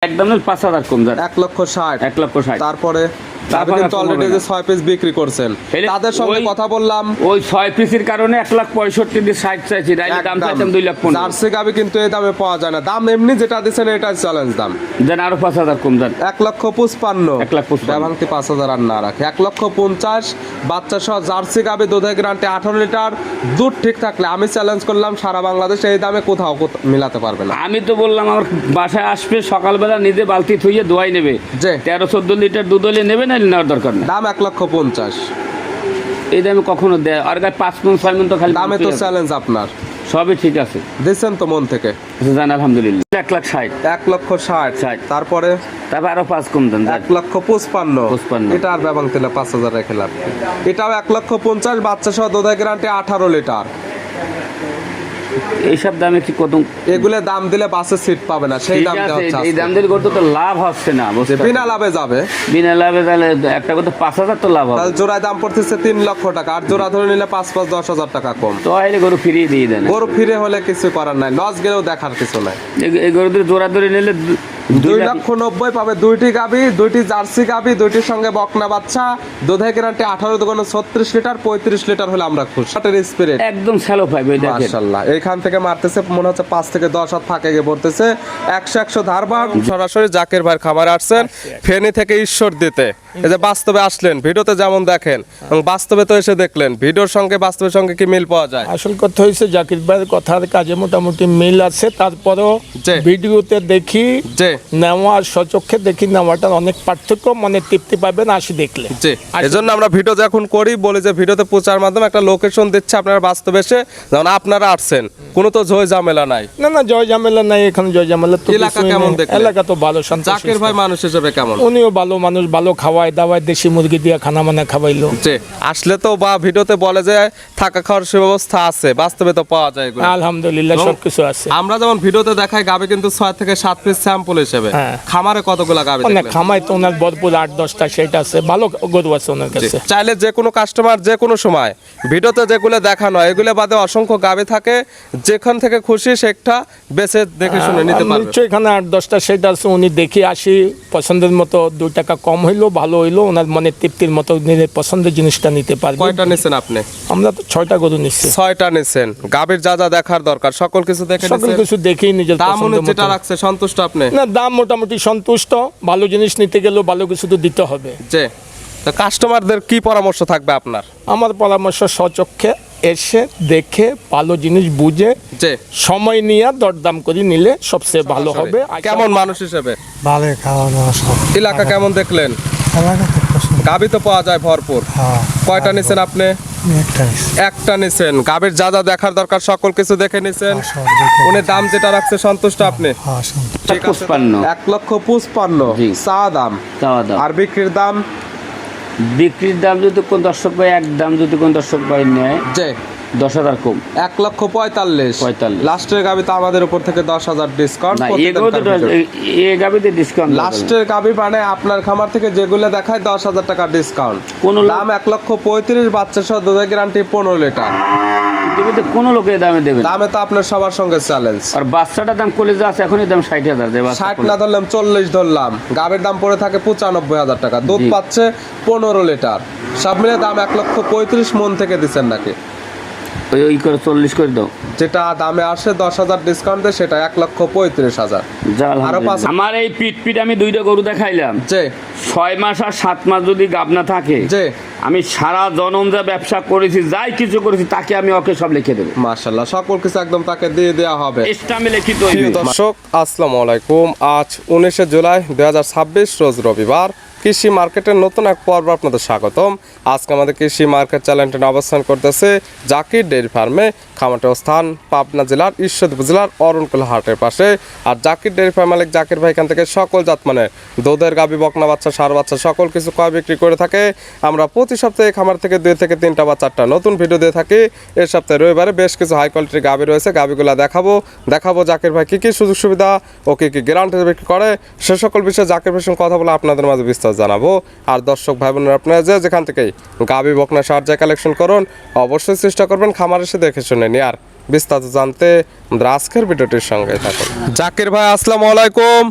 একদম 5,000 কম যান 1,60,000 1,60,000 তারপরে আপনি কিন্তু অলরেডি যে 6 পিস বিক্রি করছেন তাদের সঙ্গে কথা বললাম ওই 6 পিসের কারণে 1,65,000 দিয়ে 60 চাইছি ডাইরেক্ট দাম চাইতাম 2,15,000 জার্সি গাবি কিন্তু এই দামে পাওয়া যায় না দাম এমনি যেটা দিবেন এটা চ্যালেঞ্জ দাম দেন আরো 5,000 কম যান 1,55,000 1,55,000 ব্যবহারটি 5,000 আর না রাখে 1,50,000 বাচ্চা সহ জার্সি গাবি দুধের গ্যারান্টি 18 লিটার দুধ ঠিক থাকলে আমি চ্যালেঞ্জ করলাম সারা বাংলাদেশে এই দামে কোথাও মিলাতে পারবে না আমি তো বললাম আমার বাসায় আসবে সকালবেলা নিজে বালতি থুইয়ে দোয়াই নেবে যে 13-14 লিটার দুধ হলে নেবে না নেওয়ার দরকার নেই দাম 1,50,000 এই দামে কখনো দেয় আর গায়ে 5 মণ 6 মণ তো খালি দামে তো চ্যালেঞ্জ আপনার সবই ঠিক আছে দিচ্ছেন তো মন থেকে জান আলহামদুলিল্লাহ 1,60,000 1,60,000 তারপরে তারপর আরো 5 কম দেন 1,55,000 এটা আর ব্যবহার দিলে 5,000 রেখে লাভ এটাও 1,50,000 বাচ্চা সহ দুধের গ্যারান্টি 18 লিটার এইসব দামে কি কত এগুলো দাম দিলে বাসে সিট পাবে না সেই দাম দেওয়া হচ্ছে এই দাম দিয়ে করতে তো লাভ হচ্ছে না বিনা লাভে যাবে বিনা লাভে তাহলে একটা করতে 5,000 তো লাভ হবে তাহলে জোড়ায় দাম পড়তেছে 3 লক্ষ টাকা আর জোড়া ধরে নিলে 5,10,000 টাকা কম তো আইলে গরু ফিরিয়ে দিয়ে দেন গরু ফিরে হলে কিছু করার নাই লস গেলেও দেখার কিছু নাই এই গরুদের জোড়া ধরে নিলে 2,90,000 পাবে দুইটি গাবি দুইটি জার্সি গাবি দুইটির সঙ্গে বকনা বাচ্চা দুধের গ্যারান্টি 18 দোকানে 36 লিটার 35 লিটার হলে আমরা খুশি শার্টের স্পিরিট একদম স্যালো পাইবে দেখেন মাশাআল্লাহ এইখান থেকে মারতেছে মনে হচ্ছে 5 থেকে 10 হাত ফাঁকে গিয়ে পড়তেছে 100 ধারবার সরাসরি জাকির ভাইয়ের খামারে আসছেন ফেনী থেকে ঈশ্বর দিতে এই যে বাস্তবে আসলেন ভিডিওতে যেমন দেখেন এবং বাস্তবে তো এসে দেখলেন ভিডিওর সঙ্গে বাস্তবের সঙ্গে কি মিল পাওয়া যায় আসল কথা হয়েছে জাকির ভাইয়ের কথার কাজে মোটামুটি মিল আছে তারপরেও জি। ভিডিওতে দেখি জি নেওয়া সচক্ষে দেখি নেওয়াটার অনেক পার্থক্য মনে তৃপ্তি পাবেন আসি দেখলে জি এজন্য আমরা ভিডিও যখন করি বলি যে ভিডিওতে প্রচার মাধ্যমে একটা লোকেশন দিচ্ছে আপনারা বাস্তবে এসে যেমন আপনারা আসছেন কোনো তো ঝয় ঝামেলা নাই না না জয় ঝামেলা নাই এখানে জয় ঝামেলা তো এলাকা কিছুই কেমন নেই। দেখলেন? এলাকা তো ভালো শান্ত জাকির ভাই মানুষ হিসেবে কেমন উনিও ভালো মানুষ ভালো খাওয়ায় দাওয়ায় দেশি মুরগি দিয়ে খানা মানা খাওয়াইলো জি আসলে তো বা ভিডিওতে বলে যে থাকা খাওয়ার সুব্যবস্থা আছে বাস্তবে তো পাওয়া যায় এগুলো আলহামদুলিল্লাহ এবং সবকিছু আছে আমরা যেমন ভিডিওতে দেখাই গাবে কিন্তু 6 থেকে 7 পিস স্যাম্পল হিসেবে হ্যাঁ। খামারে কতগুলা গাবে অনেক দেখলেন? খামাই তো ওনার ভরপুর 8-10টা সেটা আছে ভালো গরু আছে ওনার জি। কাছে চাইলে যে কোনো কাস্টমার যে কোনো সময় ভিডিওতে যেগুলো দেখানো হয় এগুলো বাদে অসংখ্য গাবে থাকে যেখান থেকে খুশি সেটা বেছে দেখে শুনে নিতে পারবে নিশ্চয়ই এখানে 8-10টা সেট আছে উনি দেখে আসি পছন্দের মতো 2 টাকা কম হইলো ভালো হইলো ওনার মনে তৃপ্তির মতো নিজের পছন্দের জিনিসটা নিতে পারবে কয়টা নিছেন আপনি আমরা তো 6টা গরু নিচ্ছি 6টা নিছেন গাবের যা যা দেখার দরকার সকল কিছু দেখে সকল নিছেন কিছু দেখেই নিজের দাম পছন্দ যেটা রাখছে সন্তুষ্ট আপনি না দাম মোটামুটি সন্তুষ্ট ভালো জিনিস নিতে গেলেও ভালো কিছু তো দিতে হবে যে তো কাস্টমারদের কি পরামর্শ থাকবে আপনার আমার পরামর্শ সচক্ষে এসে দেখে ভালো জিনিস বুঝে যে সময় নিয়ে দরদাম করে নিলে সবচেয়ে ভালো হবে কেমন মানুষ হিসেবে ভালো খাওয়া দাওয়া সব এলাকা কেমন দেখলেন এলাকা তো পছন্দ গাবি তো পাওয়া যায় ভরপুর হ্যাঁ কয়টা নিছেন আপনি আমি একটা নিচ্ছি। একটা নিছেন গাবের যা যা দেখার দরকার সকল কিছু দেখে নিছেন হ্যাঁ, সব দেখে উনি দাম যেটা রাখছে সন্তুষ্ট আপনি হ্যাঁ শুনতে ঠিক আছে। 55 1,55,000 জি। চা দাম চাওয়া দাম আর বিক্রির দাম বিক্রির দাম যদি কোন দর্শক ভাই এক দাম যদি কোন দর্শক ভাই নেয় যে 10,000 কম 1,45,000 45 লাস্টের গাবি তো আমাদের উপর থেকে 10,000 ডিসকাউন্ট না এগুলো তো এই গাবিতে ডিসকাউন্ট লাস্টের গাবি মানে আপনার খামার থেকে যেগুলো দেখায় 10,000 টাকা ডিসকাউন্ট কোন দাম 1,35,000 বাচ্চা সহ দুধের গ্যারান্টি 15 লিটার কোন লোকে দামে দেবে না। দামে তো আপনার সবার সঙ্গে চ্যালেঞ্জ আর বাচ্চাটার দাম কলেজে আছে এখনই দাম 60,000 দেবে 60 না ধরলাম 40 ধরলাম গাবের দাম পড়ে থাকে 95,000 টাকা দুধ জি। পাচ্ছে 15 লিটার সব মিলে দাম 1,35,000 মন থেকে দিচ্ছেন নাকি ওই করে 40 করে দাও যেটা দামে আসে 10,000 ডিসকাউন্ট দেয় সেটা 1,35,000 যা আরো আলহামদুলিল্লাহ। আমার এই পিট আমি 2টা গরু দেখাইলাম যে 6 মাস আর 7 মাস যদি গাবনা থাকে যে আমি সারা জনম যা ব্যবসা করেছি যাই কিছু করেছি তাকে আমি ওকে সব লিখে দেবো মাশাআল্লাহ সকল কিছু একদম তাকে দিয়ে দেওয়া হবে স্টামে লিখিত প্রিয় দর্শক আসসালামু আলাইকুম আজ 19 জুলাই 2026 রোজ রবিবার কৃষি মার্কেটের নতুন এক পর্ব আপনাদের স্বাগতম আজকে আমাদের কৃষি মার্কেট চ্যানেলটি অবস্থান করতেছে জাকির ডেইরি ফার্মে খামারটির স্থান পাবনা জেলার ঈশ্বরদী জেলার অরণকুলা হাটের পাশে আর জাকির ডেইরি ফার্ম মালিক জাকির ভাই এখান থেকে সকল জাত মানে দুধের গাভী বকনা বাচ্চা ষাঁড় বাচ্চা সকল কিছু ক্রয় বিক্রি করে থাকে আমরা প্রতি সপ্তাহে খামার থেকে 2 থেকে 3টা বা 4টা নতুন ভিডিও দিয়ে থাকি এই সপ্তাহে রবিবারে বেশ কিছু হাই কোয়ালিটির গাভী রয়েছে গাভীগুলো দেখাবো জাকির ভাই কি সুযোগ সুবিধা ও কি গ্যারান্টি বিক্রি করে সে সকল বিষয়ে জাকির ভাইয়ের সঙ্গে কথা বলে আপনাদের মাঝে বিস্তারিত জানাবো আর দর্শক ভাই বোনেরা আপনারা যেখান থেকেই গাভী বকনা ষাঁড় কালেকশন করুন অবশ্যই চেষ্টা করবেন খামার এসে দেখে শুনে নিয়ে আর বিস্তারিত জানতে আমাদের আজকের ভিডিওটির সঙ্গে থাকুন জাকির ভাই আসসালামু আলাইকুম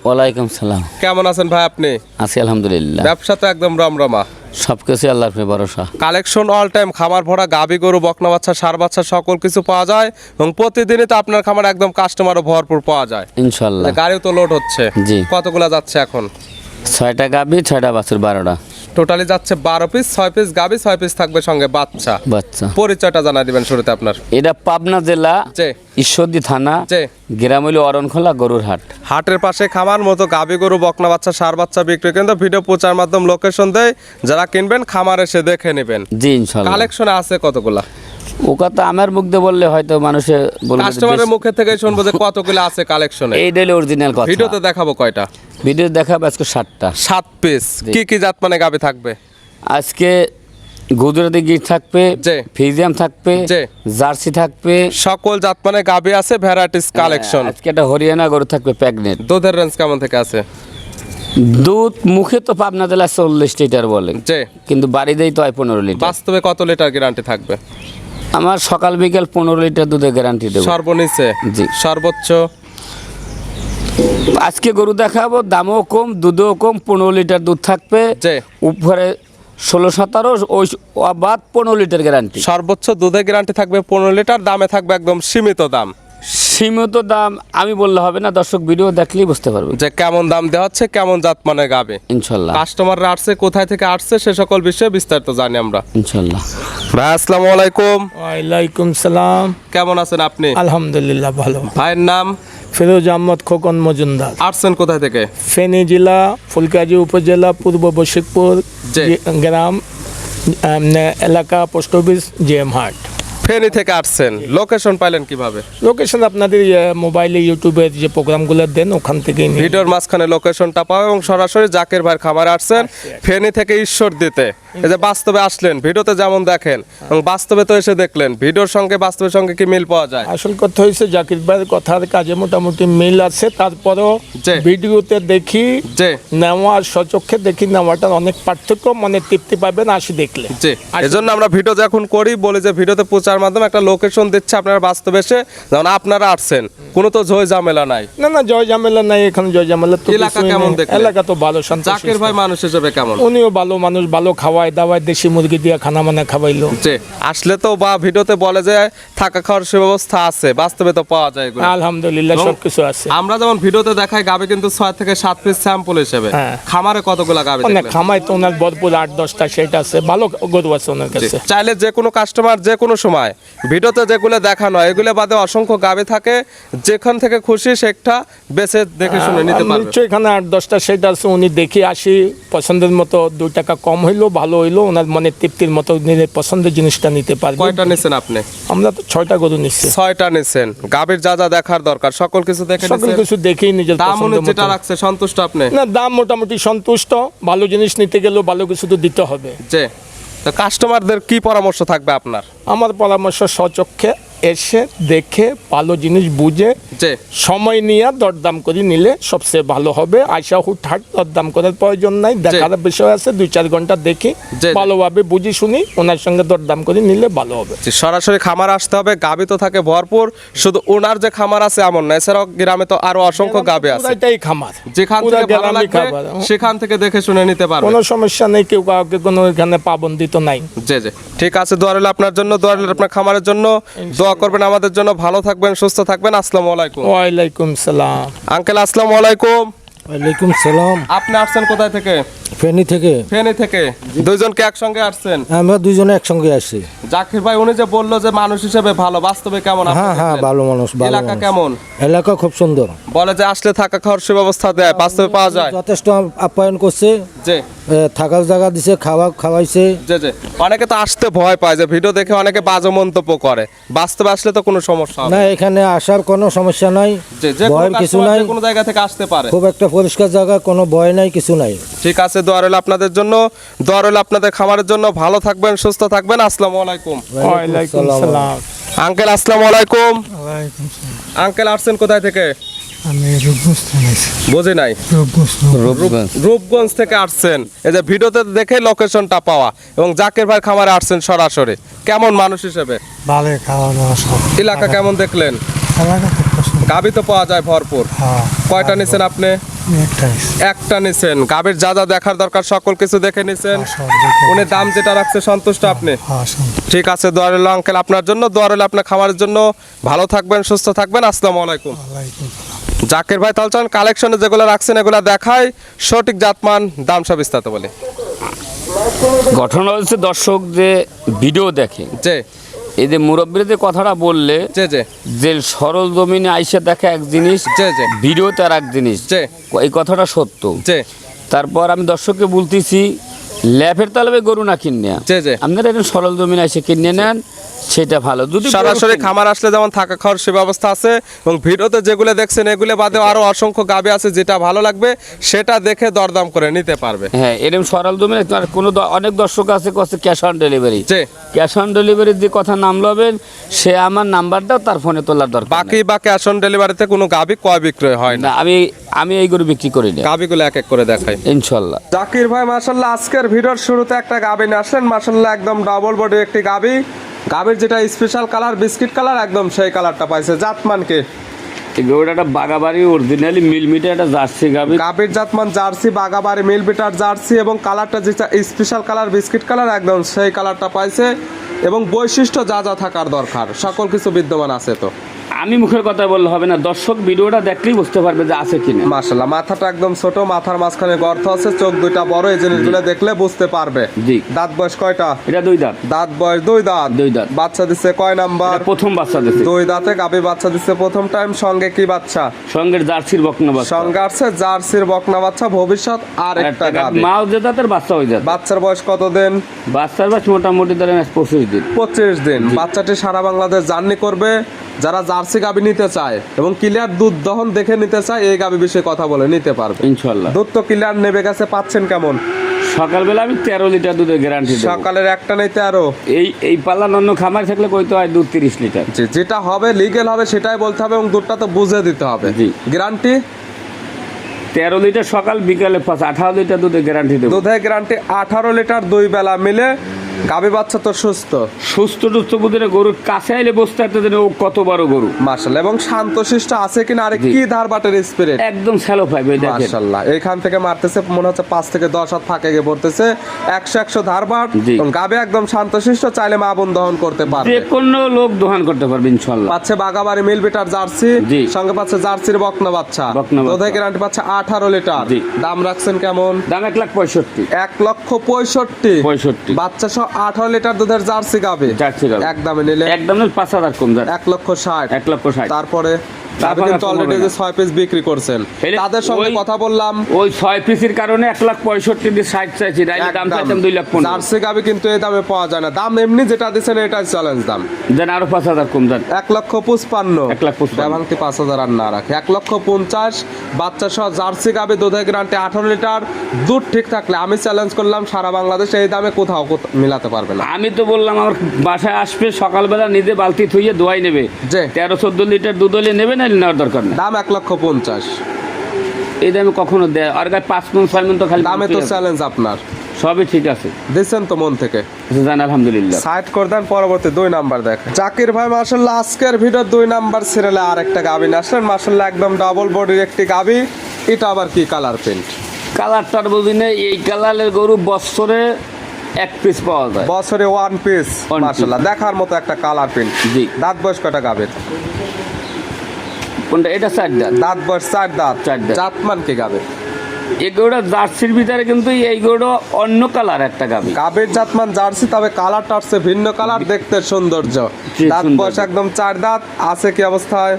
ওয়ালাইকুম সালাম। কেমন আছেন ভাই আপনি? আছি আলহামদুলিল্লাহ। ব্যবসা তো একদম রমরমা। সব কিছু আল্লাহর উপরে ভরসা। কালেকশন অল টাইম, খামার ভরা গাবি গরু, বকনা বাচ্চা, ষাঁড় বাচ্চা সকল কিছু পাওয়া যায় এবং প্রতিদিনই তো আপনার খামার একদম কাস্টমারও ভরপুর পাওয়া যায়। ইনশাল্লাহ। গাড়িও তো লোড হচ্ছে। জি। কতগুলা যাচ্ছে এখন? 6টা গাভী 6টা বাছুর 12টা টোটালি যাচ্ছে 12 পিস, 6 পিস গাবি, 6 পিস থাকবে সঙ্গে বাচ্চা। বাচ্চা। পরিচয়টা জানা দিবেন শুরুতে আপনার। এটা পাবনা জেলা জি। ঈশ্বরদী থানা জি। গ্রাম হইল অরণখোলা গরুর হাট। হাটের পাশে খামার মতো গাবি গরু, বকনা বাচ্চা, ষাঁড় বাচ্চা বিক্রি কিন্তু ভিডিও প্রচার মাধ্যম লোকেশন দেয়, যারা কিনবেন খামার এসে দেখে নেবেন। জি ইনশাল্লাহ। কালেকশনে আছে কতগুলা? ও কথা আমার মুখ দিয়ে বললে হয়তো মানুষে বলবে যে কাস্টমারের বেশ- মুখে থেকে শুনবো যে কতগুলো আছে কালেকশনে। এই ডেলে অরিজিনাল কথা। ভিডিওতে দেখাবো কয়টা? ভিডিও দেখাবো আজকে 7টা। 7 পিস। কি কি জাত মানে গাবি থাকবে? আজকে গুজরাটি গির থাকবে, জি। ফিজিয়াম থাকবে, জি। জার্সি থাকবে, সকল জাত মানে গাবি আছে, ভ্যারাইটিস কালেকশন। আজকে একটা হরিয়ানা গরু থাকবে প্যাগনেট। দুধের রেঞ্জ কেমন থেকে আছে? দুধ মুখে তো পাবনা জেলা 40 লিটার বলে, জি। কিন্তু বাড়িতেই তো হয় 15 লিটার। বাস্তবে কত লিটার গ্যারান্টি থাকবে? আমার সকাল বিকেল 15 লিটার দুধের গ্যারান্টি দেবো। সর্বনিচে? জি। সর্বোচ্চ? আজকে গরু দেখাবো, দামও কম, দুধও কম, 15 লিটার দুধ থাকবে। জি। উপরে 16-17 ওই বাদ 15 লিটার গ্যারান্টি। সর্বোচ্চ দুধে গ্যারান্টি থাকবে 15 লিটার, দামে থাকবে একদম সীমিত দাম। সীমিত দাম আমি বললে হবে না, দর্শক ভিডিও দেখলেই বুঝতে পারবে যে কেমন দাম দেওয়া হচ্ছে, কেমন জাত মানে গাবে। ইনশাল্লাহ। কাস্টমাররা আসছে, কোথায় থেকে আসছে, সে সকল বিষয়ে বিস্তারিত জানি আমরা। ইনশাল্লাহ। ভাই আসসালামু আলাইকুম। ওয়ালাইকুম সালাম। কেমন আছেন আপনি? আলহামদুলিল্লাহ ভালো। ভাইয়ের নাম? ফিরোজ আহমদ খোকন মজুমদার। আসছেন কোথায় থেকে? ফেনী জেলা, ফুলকাজি উপজেলা, পূর্ব বশিকপুর জি। গ্রাম এলাকা, পোস্ট অফিস, জিএম হাট। ফেনী থেকে আসছেন, লোকেশন পাইলেন কিভাবে? লোকেশন আপনাদের মোবাইলে ইউটিউবে যে প্রোগ্রামগুলো দেন ওখান থেকেই নিয়ে। ভিডিওর মাঝখানে লোকেশনটা পাওয়া এবং সরাসরি জাকির ভাইয়ের খামারে আসছেন ফেনী থেকে ঈশ্বর দিতে। এই যে বাস্তবে আসলেন, ভিডিওতে যেমন দেখেন এবং বাস্তবে তো এসে দেখলেন, ভিডিওর সঙ্গে বাস্তবের সঙ্গে কি মিল পাওয়া যায়? আসল কথা হয়েছে জাকির ভাইয়ের কথার কাজে মোটামুটি মিল আছে, তারপরেও জি। ভিডিওতে দেখি জি। নেওয়া, সচক্ষে দেখি নেওয়াটার অনেক পার্থক্য, মনে তৃপ্তি পাবেন আসি দেখলে। জি। এজন্য আমরা ভিডিও যখন করি বলি যে ভিডিওতে প্রচার মাধ্যমে একটা লোকেশন দিচ্ছে, আপনারা বাস্তবে এসে যেমন আপনারা আসছেন, কোনো তো ঝয় ঝামেলা নাই। না না, জয় ঝামেলা নাই এখানে, জয় ঝামেলা তো এলাকা কিছুই কেমন নেই। দেখলেন? এলাকা তো ভালো, শান্ত জাকির ভাই মানুষ হিসেবে কেমন? উনিও ভালো মানুষ, ভালো খাওয়ায় দাওয়ায়, দেশি মুরগি দিয়ে খানা মানা খাওয়াইলো। যে আসলে তো বা ভিডিওতে বলে যে থাকা খাওয়ার সুব্যবস্থা আছে, বাস্তবে তো পাওয়া যায় এগুলো। আলহামদুলিল্লাহ এবং সবকিছু আছে। আমরা যেমন ভিডিওতে দেখাই গাবে কিন্তু 6 থেকে 7 পিস স্যাম্পল হিসেবে। হ্যাঁ। খামারে কতগুলা গাবে অনেক দেখলেন? খামাই তো ওনার ভরপুর 8-10টা সেট আছে, ভালো গরু আছে ওনার জি। কাছে। চাইলে যে কোনো কাস্টমার যে কোনো সময় ভিডিওতে যেগুলো দেখানো হয় এগুলো বাদে অসংখ্য গাবে থাকে, যেখান থেকে খুশি সেটা বেছে দেখে শুনে নিতে পারবে। নিশ্চয়ই এখানে 8-10টা সেট আছে, উনি দেখে আসি, পছন্দের মতো 2 টাকা কম হইলো ভালো হইলো, ওনার মনে তৃপ্তির মতো নিলে পছন্দের জিনিসটা নিতে পারবে। কয়টা নিছেন আপনি? আমরা তো 6টা গরু নিচ্ছি, 6টা নিছেন। গাবির যা যা দেখার দরকার সকল কিছু দেখে সকল নিছেন। কিছু দেখেই নিজের দাম পছন্দ অনুযায়ী যেটা মতো। রাখছে সন্তুষ্ট আপনি? না, দাম মোটামুটি সন্তুষ্ট, ভালো জিনিস নিতে গেলেও ভালো কিছু তো দিতে হবে। যে তো কাস্টমারদের কি পরামর্শ থাকবে আপনার? আমার পরামর্শ সচক্ষে এসে দেখে ভালো জিনিস বুঝে যে সময় নিয়ে দরদাম করে নিলে সবচেয়ে ভালো হবে। আশা হুটহাট দরদাম করার প্রয়োজন নাই, দেখার বিষয় আছে, 2-4 ঘন্টা দেখি জি। ভালোভাবে বুঝি শুনি ওনার সঙ্গে দরদাম করে নিলে ভালো হবে। যে সরাসরি খামার আসতে হবে, গাবি তো থাকে ভরপুর, শুধু ওনার যে খামার আছে এমন না, এছাড়াও গ্রামে তো আরো অসংখ্য গাবি আছে, পুরাটাই খামার, যেখান পুরা থেকে ভালো গ্রামই লাগবে খাবার। সেখান থেকে দেখে শুনে নিতে পারবে। কোনো সমস্যা নেই, কেউ কাউকে কোনো এখানে পাবন্দি তো নাই। জি জি, ঠিক আছে। দোয়া রইল আপনার জন্য, দোয়া রইল আপনার খামারের জন্য, দোয়া করবেন আমাদের জন্য। ভালো থাকবেন, সুস্থ থাকবেন। আসসালামু আলাইকুম। ওয়ালাইকুম সালাম। আঙ্কেল আসসালামু আলাইকুম। ওয়ালাইকুম সালাম। আপনি আসছেন কোথায় থেকে? ফেনী থেকে। ফেনী থেকে। দুইজনকে একসঙ্গে আসছেন? আমরা দুজনে একসঙ্গে আসছি। জাকির ভাই উনি যে বললো যে মানুষ হিসেবে ভালো, বাস্তবে কেমন? আপনি হ্যাঁ হ্যাঁ, দেখলেন? ভালো মানুষ, ভালো এলাকা মানুষ। কেমন? এলাকা খুব সুন্দর, বলে যে আসলে থাকা খাওয়ার সুব্যবস্থা দেয়, বাস্তবে পাওয়া যায়? যথেষ্ট আপ্যায়ন করছে, যে থাকার জায়গা দিছে, খাওয়াইছে। যে যে অনেকে তো আসতে ভয় পায়, যে ভিডিও দেখে অনেকে বাজে মন্তব্য করে, বাস্তবে আসলে তো কোনো সমস্যা হবে না, না। এখানে আসার কোনো সমস্যা নাই, যে যে কোনো ভয়ের কিছু কাস্টমার নাই, যে কোনো জায়গা থেকে আসতে পারে। খুব একটা পরিষ্কার জায়গা, কোনো ভয় নাই, কিছু নাই। ঠিক আছে, দোয়া রইল আপনাদের জন্য, দোয়া রইল আপনাদের খামারের জন্য। ভালো থাকবেন, সুস্থ থাকবেন। আসসালামু আলাইকুম। ওয়ালাইকুম সালাম। আঙ্কেল আসসালামু আলাইকুম। আঙ্কেল আসছেন কোথায় থেকে? আমি রূপগঞ্জ থেকে আইছি। বুঝি নাই। রূপগঞ্জ থেকে আসছেন, এই যে ভিডিওতে দেখে লোকেশনটা পাওয়া এবং জাকির ভাই খামারে আসছেন সরাসরি। কেমন মানুষ হিসেবে? ভালো খাওয়া দাওয়া সব। এলাকা কেমন দেখলেন? এলাকা খুব পছন্দ। গাভী তো পাওয়া যায় ভরপুর। হ্যাঁ কয়টা নিছেন আপনি? একটা একটা নিছেন। গাভীর যা যা দেখার দরকার সকল কিছু দেখে নিছেন। সব দেখে উনি দাম যেটা রাখছে সন্তুষ্ট আপনি? হ্যাঁ শুনতে ঠিক আছে, দোয়া রইল আঙ্কেল আপনার জন্য, দোয়া রইল আপনার খামারের জন্য। ভালো থাকবেন, সুস্থ থাকবেন। আসসালামু আলাইকুম। আলাইকুম জাকির ভাই তাহলে চলেন কালেকশনে যেগুলো রাখছেন এগুলো দেখাই, সঠিক জাতমান দাম সব বিস্তারিত বলি। ঘটনা হচ্ছে দর্শক যে ভিডিও দেখে, যে এই যে মুরব্বীরা যে কথাটা বললে যে যে যে সরল জমিনে আইসা দেখা এক জিনিস, যে যে ভিডিওতে আর এক জিনিস, যে এই কথাটা সত্য। যে তারপর আমি দর্শককে বলতেছি ল্যাফের তালবে গরু না কিনে যে যে আপনারা এটা সরল জমিনে এসে কিনে নেন, সেটা ভালো। যদি সরাসরি খামার আসলে যেমন থাকা খাওয়ার সে ব্যবস্থা আছে, এবং ভিডিওতে যেগুলো দেখছেন এগুলো বাদে আরো অসংখ্য গাভী আছে, যেটা ভালো লাগবে সেটা দেখে দরদাম করে নিতে পারবে। হ্যাঁ, এরকম সরল জমিনে আর কোনো অনেক দর্শক আছে কষ্ট ক্যাশ অন ডেলিভারি, যে ক্যাশ অন ডেলিভারির যে কথা নাম লবেন, সে আমার নাম্বারটাও তার ফোনে তোলার দরকার বাকি নাই। বা ক্যাশ অন ডেলিভারিতে কোনো গাভী ক্রয় বিক্রয় হয় না। না, আমি এই গরু বিক্রি করি না গাভীগুলো এক এক করে দেখাই। ইনশাল্লাহ। জাকির ভাই মাশাআল্লাহ আজকের ভিডিওর শুরুতে একটা গাভী নিয়ে আসলেন, মাশাআল্লাহ একদম ডাবল বডি একটি গাভী। গাভীর যেটা স্পেশাল কালার বিস্কিট কালার, একদম সেই কালারটা পাইছে। জাতমানকে এই গরুটা বাগাবাড়ি অরিজিনালি মিলমিটে একটা জার্সি গাভী। গাভীর জাতমান জার্সি, বাগাবাড়ি মিল বিটার জার্সি, এবং কালারটা যেটা স্পেশাল কালার বিস্কিট কালার, একদম সেই কালারটা পাইছে। এবং বৈশিষ্ট্য যা যা থাকার দরকার সকল কিছু বিদ্যমান আছে। তো আমি মুখের কথা বললে হবে না, দর্শক ভিডিওটা দেখলেই বুঝতে পারবে যে আছে কিনা। মাশাআল্লাহ মাথাটা একদম ছোট, মাথার মাঝখানে গর্ত আছে, চোখ দুইটা বড়, এই জিনিসগুলো দেখলে বুঝতে পারবে। জি। দাঁত বয়স কয়টা? এটা দুই দাঁত। দাঁত বয়স দুই দাঁত। দুই দাঁত। বাচ্চা দিচ্ছে কয় নাম্বার? এটা প্রথম বাচ্চা দিচ্ছে। দুই দাঁতে গাভী বাচ্চা দিচ্ছে প্রথম টাইম। সঙ্গে কি বাচ্চা? সঙ্গে জার্সির বকনা বাচ্চা। সঙ্গে আছে জার্সির বকনা বাচ্চা, ভবিষ্যৎ আর একটা গাভী। মাও যে দাঁতের বাচ্চা হয়ে যাবে। বাচ্চার বয়স কত দিন? বাচ্চার বয়স মোটামুটি ধরেন 25 দিন। 25 দিন। বাচ্চাটি সারা বাংলাদেশ জার্নি করবে। যারা জার্সি গাভী নিতে চায় এবং ক্লিয়ার দুধ দহন দেখে নিতে চায়, এই গাভী বিষয়ে কথা বলে নিতে পারবে ইনশাল্লাহ। দুধ তো ক্লিয়ার নেবে গেছে, পাচ্ছেন কেমন? সকালবেলা আমি 13 লিটার দুধের গ্যারান্টি দেব। সকালের একটা নেই 13। এই পাল্লা অন্য খামার থাকলে কইতে হয় দুধ 30 লিটার। যেটা হবে লিগেল হবে সেটাই বলতে হবে, এবং দুধটা তো বুঝে দিতে হবে। জি। গ্যারান্টি 13 লিটার সকাল, বিকালে 18 লিটার দুধের গ্যারান্টি দেব। দুধের গ্যারান্টি 18 লিটার, দুই বেলা মিলে। গাভী বাচ্চা তো সুস্থ সুস্থ বুধের গরুর কাছে আইলে বসতে একটা দিনে ও কত বড় গরু মাশাআল্লাহ, এবং শান্তশিষ্ট আছে কিনা, আরে জি। কি ধারবাটের স্পিরিট, একদম স্যালো পাইবে দেখেন। মাশাআল্লাহ। এইখান থেকে মারতেছে মনে হচ্ছে 5 থেকে 10 হাত ফাঁকে গিয়ে পড়তেছে, 100 ধারবাট। জি। এবং গাভী একদম শান্তশিষ্ট, চাইলে মা বোন দহন করতে যে পারবে। কোনো লোক দোহান করতে পারবে ইনশাল্লাহ। পাচ্ছে বাগাবাড়ি মিল বিটার জার্সি, জি। সঙ্গে পাচ্ছে জার্সির বকনা বাচ্চা। বকনা বাচ্চা। দুধের গ্যারান্টি পাচ্ছে 18 লিটার। জি। দাম রাখছেন কেমন? দাম 1,65,000। 1,65,000। 65 বাচ্চা সহ 18 লিটার দুধের জার্সি গাভী জার্সি গাভী। একদমে নিলে একদম 5,000 কম যান। 1,60,000। 1,60,000। তারপরে গাভী তারপর কিন্তু আর অলরেডি কমাবে যে না। 6 পিস বিক্রি করছেন, এলে তাদের সঙ্গে ওই- কথা বললাম। ওই 6 পিসের কারণে 1,65,000 দিয়ে 60 চাইছি, নাইলে দাম চাইতাম 2,15,000। জার্সি গাভী কিন্তু এই দামে পাওয়া যায় না। দাম এমনি যেটা দিচ্ছেন এটাই চ্যালেঞ্জ দাম। দেন আরো 5,000 কম যান। 1,55,000। 1,55,000। ব্যবহারটি 5,000 আর না রাখে 1,50,000। বাচ্চা সহ জার্সি গাভী, দুধের গ্যারান্টি 18 লিটার। দুধ ঠিক থাকলে আমি চ্যালেঞ্জ করলাম সারা বাংলাদেশে এই দামে কোথাও মিলাতে পারবে না। আমি তো বললাম আমার বাসায় আসবে সকালবেলা নিজে বালতি থুইয়ে দোয়াই নেবে, যে 13-14 লিটার দুধ হলে নেবে, না নেওয়ার দরকার নেই। দাম 1,50,000। এই দামে কখনো দেয় আর গায়ে 5 মণ 6 মণ তো খালি দামে তো বলতেই আছে। চ্যালেঞ্জ আপনার, সবই ঠিক আছে, দিচ্ছেন তো মন থেকে। জান আলহামদুলিল্লাহ। সাইড করে দেন। পরবর্তী 2 নাম্বার দেখ জাকির ভাই মাশাআল্লাহ আজকের ভিডিও 2 নাম্বার সিরিয়ালে আর একটা গাভী আসলেন, মাশাআল্লাহ একদম ডাবল বডির একটি গাভী। এটা আবার কি কালার প্রিন্ট? কালারটার বুঝিনে এই কালারের গরু বছরে 1 পিস পাওয়া যায়। বছরে 1 পিস, One মাশাআল্লাহ দেখার মতো একটা কালার প্রিন্ট। জি। দাঁত বয়স কয়টা গাভীর? কোনটা? এটা 4 দাঁত। দাঁত বয়স 4 দাঁত। 4 দাঁত। জাতমান কি গাভীর? এই গরুটা জার্সির ভিতরে, কিন্তু এই গরুটা অন্য কালার একটা গাভী। গাভীর জাতমান জার্সি, তবে কালারটা হচ্ছে ভিন্ন কালার, দেখতে সৌন্দর্য। জি, দাঁত সুন্দর। বয়স একদম 4 দাঁত। আছে কি অবস্থায়?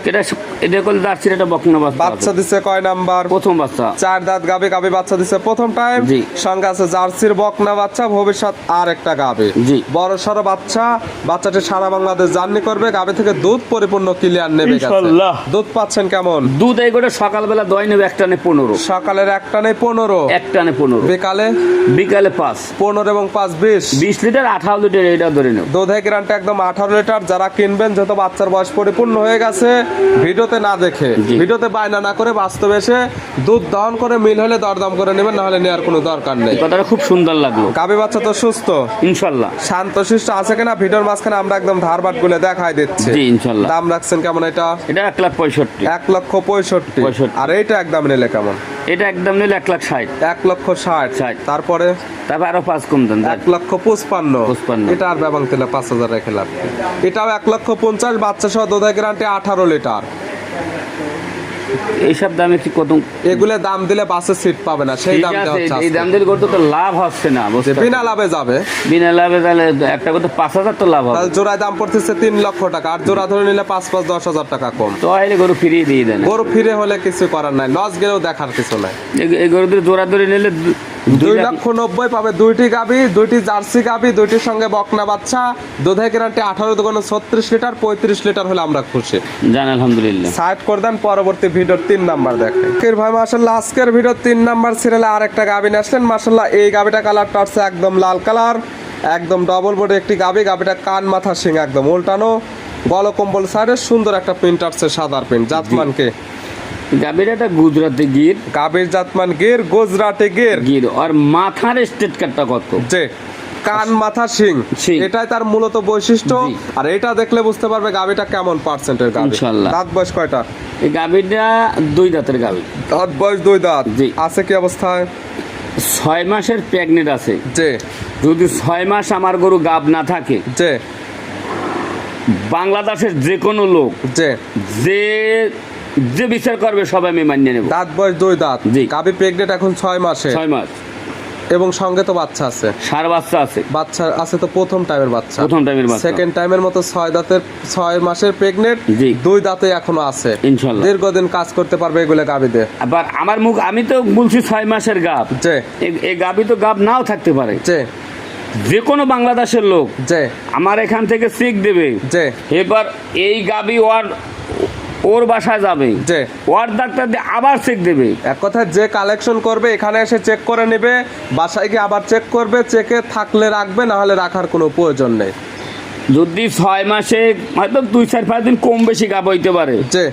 এটা কোন জার্সির? এটা বকনা বাচ্চা। বাচ্চা দিছে কয় নাম্বার? প্রথম বাচ্চা। 4 দাঁত গাভী। গাভী বাচ্চা দিছে প্রথম টাইম। জি। সঙ্গে আছে জার্সির বকনা বাচ্চা, ভবিষ্যৎ আর একটা গাভী। জি। বড় সড়ো বাচ্চা। বাচ্চাটি সারা বাংলাদেশ জার্নি করবে। গাভী থেকে দুধ পরিপূর্ণ ক্লিয়ার নেবে গেছে। ইনশাআল্লাহ। দুধ পাচ্ছেন কেমন? দুধ এই গরুটা সকালবেলা দই নেবে, একটা নে 15। সকালের একটা নেই 15, একটা নে 15, বিকালে বিকালে 5। 15 এবং 5 20। 20 লিটার 18 লিটার এটা ধরে নেব। দুধের গ্যারান্টি একদম 18 লিটার। যারা কিনবেন, যেহেতু বাচ্চার বয়স পরিপূর্ণ হয়ে গেছে, ভিডিওতে ভিডিওতে না দেখে, জি। ভিডিওতে বায়না না করে বাস্তবে এসে দুধ দহন করে মিল হলে দরদাম করে নেবেন, না হলে নেওয়ার কোনো দরকার নেই। কথাটা খুব সুন্দর লাগলো। গাভী বাচ্চা তো সুস্থ ইনশাল্লাহ। শান্তশিষ্ট আছে কিনা ভিডিওর মাঝখানে আমরা একদম ধারবাট গুলো দেখাই দিচ্ছি। জি ইনশাল্লাহ। দাম রাখছেন কেমন এটা? এটা 1,65,000। 1,65,000। আর এইটা একদম নিলে কেমন? এটা একদম নিলে 1,60,000। 1,60,000। তারপরে তারপর আরো 5 কম দেন। 1,55,000। এটা আর ব্যবহার দিলে 5,000 রেখে লাভ। এটাও 1,50,000, বাচ্চা সহ দুধের গ্যারান্টি 18 লিটার। এইসব দামে কি কত? এগুলো দাম দিলে বাসে সিট পাবে না, সেই ঠিক দাম আছে, দেওয়া হচ্ছে এই দাম আজকে। দিলে করতে তো লাভ হচ্ছে না, বুঝতে যে বিনা লাভে যাবে, বিনা লাভে তাহলে একটা করতে 5,000 তো লাভ হবে। তাহলে জোড়ায় দাম পড়তেছে 3 লক্ষ টাকা, আর জোড়া ধরে নিলে 5,500 10,000 টাকা কম। তো আইলে গরু ফিরিয়ে দিয়ে দেন। গরু ফিরে হলে কিছু করার নাই, লস গেলেও দেখার কিছু নাই। এই গরুদের জোড়া ধরে নিলে 2,90,000 পাবে দুইটি গাবি, দুইটি জার্সি গাবি, দুইটির সঙ্গে বকনা বাচ্চা, দুধের গ্যারান্টি 18 দোকানে 36 লিটার, 35 লিটার হলে আমরা খুশি। জান আলহামদুলিল্লাহ। সাইড করে দেন, পরবর্তী ভিডিওর 3 নাম্বার দেখেন। ভাই মাশাআল্লাহ আজকের ভিডিওর 3 নাম্বার সিরিয়ালে আরেকটা গাবি নিয়ে আসলেন। মাশাআল্লাহ এই গাবিটা কালারটা হচ্ছে একদম লাল কালার, একদম ডবল বডি একটি গাবি। গাবিটা কান মাথা শিং একদম উল্টানো, গল কম্বল সাইডে সুন্দর একটা প্রিন্ট আসছে, সাদার প্রিন্ট। জাতমানকে গাবির একটা গুজরাটি গির, গাবির জাতমান গির, গুজরাটি গির। গির আর মাথার স্টেট কাটটা কত? যে কান মাথা শিং, শিং। এটাই তার মূলত বৈশিষ্ট্য। জি। আর এটা দেখলে বুঝতে পারবে গাবিটা কেমন পার্সেন্টের গাবি। ইনশাআল্লাহ। দাঁত বয়স কয়টা? এই গাবিটা 2 দাঁতের গাবি। দাঁত বয়স 2 দাঁত। জি। আছে কি অবস্থায়? 6 মাসের প্রেগনেন্ট আছে। যে যদি 6 মাস আমার গরু গাব না থাকে, যে বাংলাদেশের যে কোনো লোক যে যে যে বিচার করবে সবাই আমি মানিয়ে নেব। দাঁত বয়স 2 দাঁত। জি। গাবি প্রেগনেন্ট এখন 6 মাসে, 6 মাস এবং সঙ্গে তো বাচ্চা আছে। সার বাচ্চা আছে। বাচ্চা আছে তো প্রথম টাইমের বাচ্চা, প্রথম টাইমের বাচ্চা। সেকেন্ড টাইমের মতো 6 দাঁতের 6 মাসের প্রেগনেন্ট, জি। 2 দাঁতে এখনো আছে। ইনশাআল্লাহ। দীর্ঘদিন কাজ করতে পারবে এগুলো গাবিতে। আবার আমার মুখ, আমি তো বলছি 6 মাসের গাব। যে এই গাবি তো গাব নাও থাকতে পারে। যে যে কোনো বাংলাদেশের লোক যে আমার এখান থেকে চেক দেবে, যে এবার এই গাবি ওর বাসায় যাবে, যে ওর ডাক্তার দিয়ে আবার চেক দেবে। এক কথায় যে কালেকশন করবে এখানে এসে চেক করে নেবে, বাসায় গিয়ে আবার চেক করবে, চেকে থাকলে রাখবে, না হলে রাখার কোনো প্রয়োজন নেই। যদি 6 মাসে হয়তো 2-4-5 দিন কম বেশি গাব হইতে পারে, যে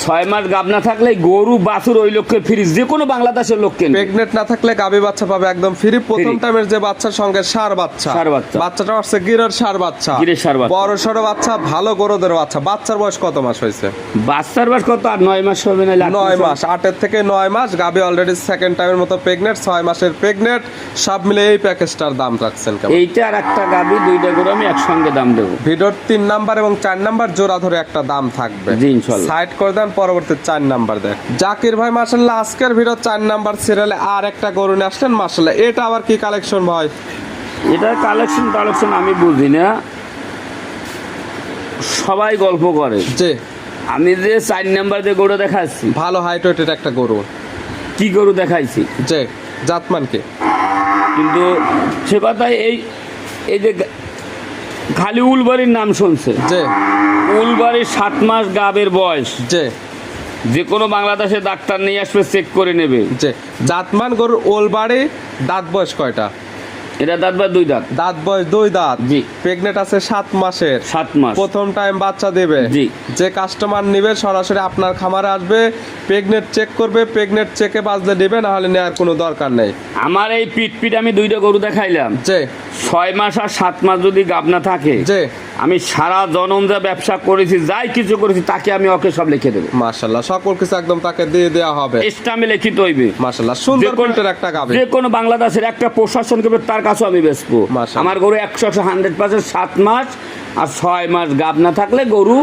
6 মাস গাব না থাকলে গরু বাছুর ওই লক্ষ্যের ফ্রি, যে কোনো বাংলাদেশের লোক কেন। প্রেগনেন্ট না থাকলে গাবি বাচ্চা পাবে একদম ফ্রি। প্রথম Free। টাইমের যে বাচ্চার সঙ্গে ষাঁড় বাচ্চা, ষাঁড় বাচ্চা। বাচ্চাটা হচ্ছে গিরের ষাঁড় বাচ্চা, গিরের ষাঁড় বাচ্চা। বড় সড়ো বাচ্চা, ভালো গরুদের বাচ্চা। বাচ্চার বয়স কত মাস হয়েছে? বাচ্চার বয়স কত? আর 9 মাস হবে না? 9 মাস। 8 থেকে 9 মাস। গাবি অলরেডি সেকেন্ড টাইমের মতো প্রেগনেন্ট, 6 মাসের প্রেগনেন্ট। সব মিলে এই প্যাকেজটার দাম রাখছেন কেমন? এইটা আর একটা গাবি, 2টা গরু আমি একসঙ্গে দাম দেবো। ভিডিওর 3 নাম্বার এবং 4 নাম্বার জোড়া ধরে একটা দাম থাকবে। জি ইনশাআল্লাহ। সাইড করে দেন, পরবর্তী 4 নাম্বার দেখ। জাকির ভাই মাশাআল্লাহ আজকের ভিডিও 4 নাম্বার সিরিয়ালে আর একটা গরু নিয়ে আসলেন। মাশাআল্লাহ এটা আবার কি কালেকশন ভাই? এটা কালেকশন আমি বুঝি না, সবাই গল্প করে। যে আমি যে 4 নাম্বার যে গরু দেখাচ্ছি, ভালো হাইট ওয়েটের একটা গরু। কি গরু দেখাইছি, যে জাতমানকে কিন্তু সে কথায় এই যে খালি উলবাড়ির নাম শুনছে। যে উলবাড়ির 7 মাস গাবের বয়স, যে কোনো বাংলাদেশে ডাক্তার নিয়ে আসবে, চেক করে নেবে। যে জাতমান গরুর ওলবাড়ি। দাঁত বয়স কয়টা? এটা দাঁত বা 2 দাঁত। দাঁত বয়স 2 দাঁত। জি। প্রেগনেন্ট আছে 7 মাসের। 7 মাস। প্রথম টাইম বাচ্চা দেবে। জি। যে কাস্টমার নেবে সরাসরি আপনার খামারে আসবে, প্রেগনেন্ট চেক করবে, প্রেগনেন্ট চেকে বাজলে নেবে, না হলে নেওয়ার কোনো দরকার নেই। আমার এই পিট আমি 2টা গরু দেখাইলাম। যে 6 মাস আর 7 মাস যদি গাব না থাকে, যে আমি সারা জনম যা ব্যবসা করেছি, যাই কিছু করেছি, তাকে আমি ওকে সব লিখে দেবো। মাশাআল্লাহ সকল কিছু একদম তাকে দিয়ে দেওয়া হবে। স্টামে লিখিত হইবে। মাশাআল্লাহ সুন্দর প্রিন্টের একটা গাবে। যে কোনো বাংলাদেশের একটা প্রশাসন করবে, তার কাছে আমি বেচবো। মাশাআল্লাহ। আমার গরু 100% 7 মাস আর 6 মাস গাব না থাকলে গরু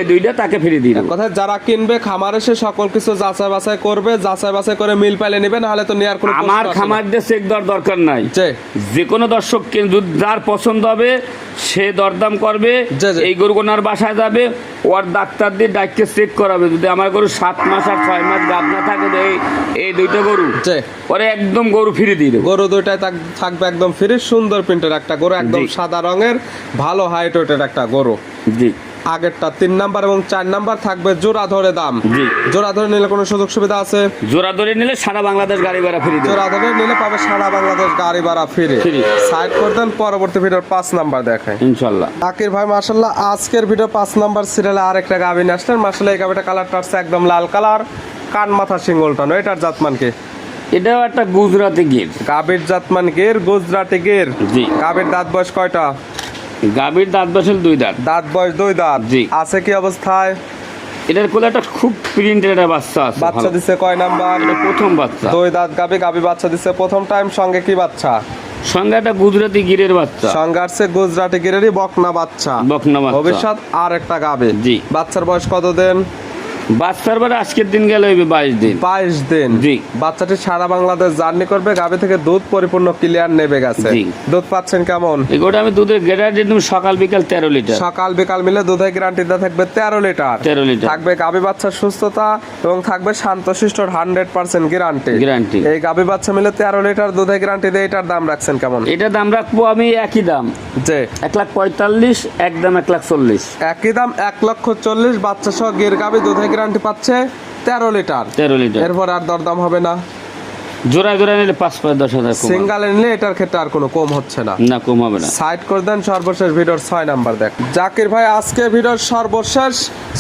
এই 2টা তাকে ফিরিয়ে দিই। কথা যারা কিনবে খামারে সে সকল কিছু যাচাই বাছাই করবে, যাচাই বাছাই করে মিল পাইলে নেবে, না হলে তো নেওয়ার কোনো আমার প্রশ্ন আসে না। খামার দিয়ে চেক দেওয়ার দরকার নাই। যে কোনো দর্শক যার পছন্দ হবে সে দরদাম করবে, জি, জি। এই গরু কোনার বাসায় যাবে, ওর ডাক্তার দিয়ে ডাক্তারকে চেক করাবে। যদি আমার গরু 7 মাস আর 6 মাস গাব না থাকে, এই 2টা গরু যে পরে একদম গরু ফিরিয়ে দিয়ে দেবো। গরু দুইটাই থাকবে একদম ফ্রি, সুন্দর প্রিন্টের একটা গরু, একদম জি। সাদা রঙের, ভালো হাইট ওয়েটের একটা গরু। জি। আগেরটা 3 নাম্বার এবং 4 নাম্বার থাকবে জোড়া ধরে দাম। জি। জোড়া ধরে নিলে কোনো সুযোগ সুবিধা আছে? জোড়া ধরে নিলে সারা বাংলাদেশ গাড়ি ভাড়া ফ্রি দেবো। জোড়া ধরে নিলে পাবে সারা বাংলাদেশ গাড়ি ভাড়া ফ্রি। Free। সাইড করে দেন, পরবর্তী ভিডিওর 5 নাম্বার দেখায়। ইনশাল্লাহ। জাকির ভাই মাশাআল্লাহ আজকের ভিডিও 5 নাম্বার সিরিয়ালে আরেকটা গাভী নিয়ে আসলেন। মাশাআল্লাহ এই গাভীটা কালারটা আছে একদম লাল কালার, কান মাথা সিঙ্গলটানো। এটার জাতমান কি? এটাও একটা গুজরাটি গির। গাভীর জাতমান গের, গুজরাটি গের। জি। গাভীর দাঁত বয়স কয়টা? গাভীর দাঁত বসেল 2 দাঁত। দাঁত বয়স 2 দাঁত। জি। আছে কি অবস্থায়? এটার কোলে একটা খুব প্রিন্টের একটা বাচ্চা আছে। বাচ্চা ভালো। দিছে কয় নাম্বার? এটা প্রথম বাচ্চা। 2 দাঁত গাভী, গাভী বাচ্চা দিছে প্রথম টাইম। সঙ্গে কি বাচ্চা? সঙ্গে একটা গুজরাটি গিরের বাচ্চা। সঙ্গে আসছে গুজরাটি গিরেরই বকনা বাচ্চা। বকনা বাচ্চা। ভবিষ্যৎ আর একটা গাভী। জি। বাচ্চার বয়স কত দিন? বাচ্চার পরে আজকের দিন গেল 22 দিন। 22 দিন। জি। বাচ্চাটি সারা বাংলাদেশ জার্নি করবে। গাভী থেকে দুধ পরিপূর্ণ ক্লিয়ার নেবে গেছে। জি। দুধ পাচ্ছেন কেমন? এগুলো আমি দুধের গ্যারান্টি দিলাম সকাল বিকাল 13 লিটার। সকাল বিকাল মিলে দুধের গ্যারান্টিটা থাকবে 13 লিটার। 13 লিটার। থাকবে গাভী বাচ্চার সুস্থতা এবং থাকবে শান্তশিষ্টর 100% গ্যারান্টি। গ্যারান্টি। এই গাভী বাচ্চা মিলে 13 লিটার দুধের গ্যারান্টি দিয়ে এটার দাম রাখছেন কেমন? এটা দাম রাখবো আমি একই দাম যে 1,45,000, একদম 1,40,000। একই দাম 1,40,000। বাচ্চা সহ গির গাভী দুধের গ্যারান্টি পাচ্ছে 13 লিটার। 13 লিটার। এরপর আর দরদাম হবে না। জোড়ায় জোড়ায় নিলে 5-10,000 কম হবে। সিঙ্গালে নিলে এটার ক্ষেত্রে আর কোনো কম হচ্ছে না। না, কম হবে না। সাইড করে দেন, সর্বশেষ ভিডিওর 6 নাম্বার দেখ। জাকির ভাই আজকে ভিডিওর সর্বশেষ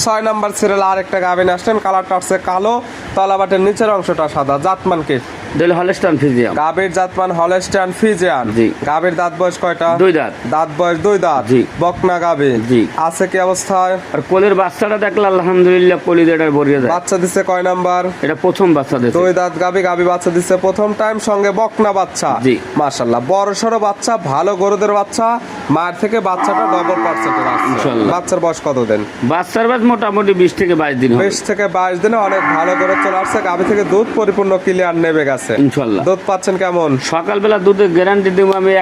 6 নাম্বার সিরিয়াল আরেকটা গাভী নিয়ে আসলেন। কালারটা হচ্ছে কালো, তলাবাটের নিচের অংশটা সাদা। জাতমান কি? দিলে হলস্টাইন ফ্রিজিয়ান। গাভীর জাতমান হলস্টাইন ফ্রিজিয়ান। জি। গাভীর দাঁত বয়স কয়টা? 2 দাঁত। দাঁত বয়স 2 দাঁত। জি। বকনা গাভী। জি। আছে কি অবস্থায়? আর কোলের বাচ্চাটা দেখলে আলহামদুলিল্লাহ কলিজাটা ভরিয়ে যায়। বাচ্চা দিচ্ছে কয় নাম্বার? এটা প্রথম বাচ্চা দিয়েছে। 2 দাঁত গাভী, গাভী বাচ্চা দিচ্ছে প্রথম টাইম। সঙ্গে বকনা বাচ্চা। জি। মাশাআল্লাহ বড় সড়ো বাচ্চা, ভালো গরুদের বাচ্চা। মায়ের থেকে বাচ্চাটা ডবল পার্সেন্টের আসছে। ইনশাআল্লাহ। বাচ্চার বয়স কত দিন? বাচ্চার বয়স মোটামুটি 20 থেকে 22 দিন হবে। 20 থেকে 22 দিনে অনেক ভালো করে চলে আসছে। গাভী থেকে দুধ পরিপূর্ণ ক্লিয়ার নেবে গেছে। ইনশাআল্লাহ। দুধ পাচ্ছেন কেমন? সকালবেলা দুধের গ্যারান্টি দেবো আমি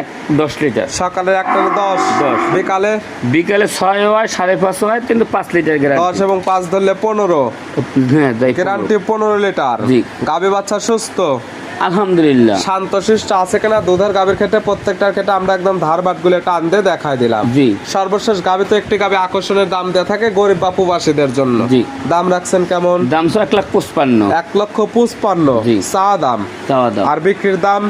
10 লিটার। সকালে 1 10, 10। বিকালে বিকালে 6 হয়, 5.5 হয়, কিন্তু 5 লিটার 10 গ্যারান্টি। এবং 5 ধরলে 15। হ্যাঁ, তাই গ্যারান্টি 15 লিটার। জি। গাভী বাচ্চা সুস্থ, আলহামদুলিল্লাহ। শান্তশিষ্ট আছে কিনা? দুধের গাভীর ক্ষেত্রে প্রত্যেকটার ক্ষেত্রে আমরা একদম ধারবাটগুলো টান দিয়ে দেখাই দিলাম। জি। সর্বশেষ গাভী তো একটি গাভী আকর্ষণের দাম দেয়া থাকে গরিব বা প্রবাসীদের জন্য। জি। দাম রাখছেন কেমন? দাম তো 1,55,000 1,55,000 জি। চা দাম। চাওয়া দাম। আর বিক্রির দাম?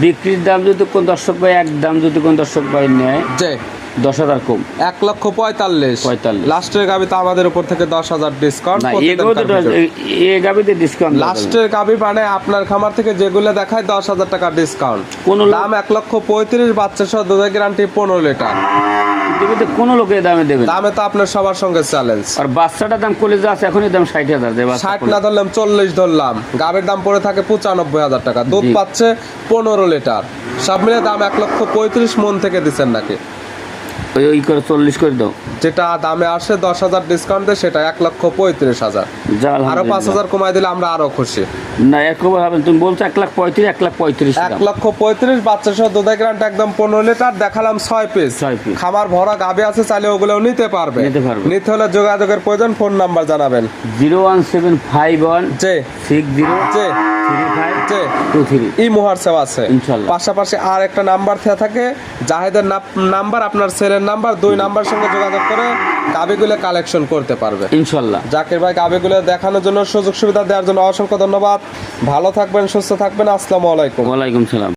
বিক্রির দাম যদি কোন দর্শক ভাই একদম যদি কোন দর্শক ভাই নেয় যে 10,000 কম। 1,45,000। 45। লাস্টের গাভী তো আমাদের উপর থেকে 10,000 ডিসকাউন্ট। না, এগুলো তো এই গাবিতে ডিসকাউন্ট লাস্টের গাভী মানে আপনার খামার থেকে যেগুলো দেখায় 10,000 টাকা ডিসকাউন্ট। কোন দাম 1,35,000। বাচ্চা সহ দুধের গ্যারান্টি 15 লিটার। কোন লোকের দামে দেবে না। দামে তো আপনার সবার সঙ্গে চ্যালেঞ্জ। আর বাচ্চাটার দাম কলেজে আছে এখনই দাম 60,000 দেবে। 60 না ধরলাম 40 ধরলাম। গাভীর দাম পড়ে থাকে 95,000 টাকা। দুধ জি। পাচ্ছে 15 লিটার। সব মিলে দাম 1,35,000 মন থেকে দিচ্ছেন নাকি? ওই করে 40 করে দাও। যেটা দামে আসে 10,000 ডিসকাউন্ট দেয় সেটা 1,35,000। যা আরো আলহামদুলিল্লাহ। 5,000 কমাই দিলে আমরা আরো খুশি। না, একবার হবে তুমি বলছো 1,35,000, 1,35,000 দাম। 1,35,000 বাচ্চা সহ দুধের গ্যারান্টি একদম 15 লিটার। দেখালাম 6 পিস। 6 পিস। খামার ভরা গাভী আছে, চাইলে ওগুলোও নিতে পারবে। নিতে পারবে। নিতে হলে যোগাযোগের প্রয়োজন। ফোন নাম্বার জানাবেন। 01751 যে 60 যে 3523। এই মুহারসাব আছে। ইনশাআল্লাহ। পাশাপাশি আর একটা নাম্বার থাকে জাহেদের নাম্বার, আপনার ছেলের নাম্বার। 2 নাম্বার সঙ্গে যোগাযোগ করে গাভীগুলো কালেকশন করতে পারবে ইনশাআল্লাহ। জাকির ভাই। গাভীগুলো দেখানোর জন্য, সুযোগ সুবিধা দেওয়ার জন্য অসংখ্য ধন্যবাদ। ভালো থাকবেন, সুস্থ থাকবেন। আসসালামু আলাইকুম। ওয়ালাইকুম সালাম।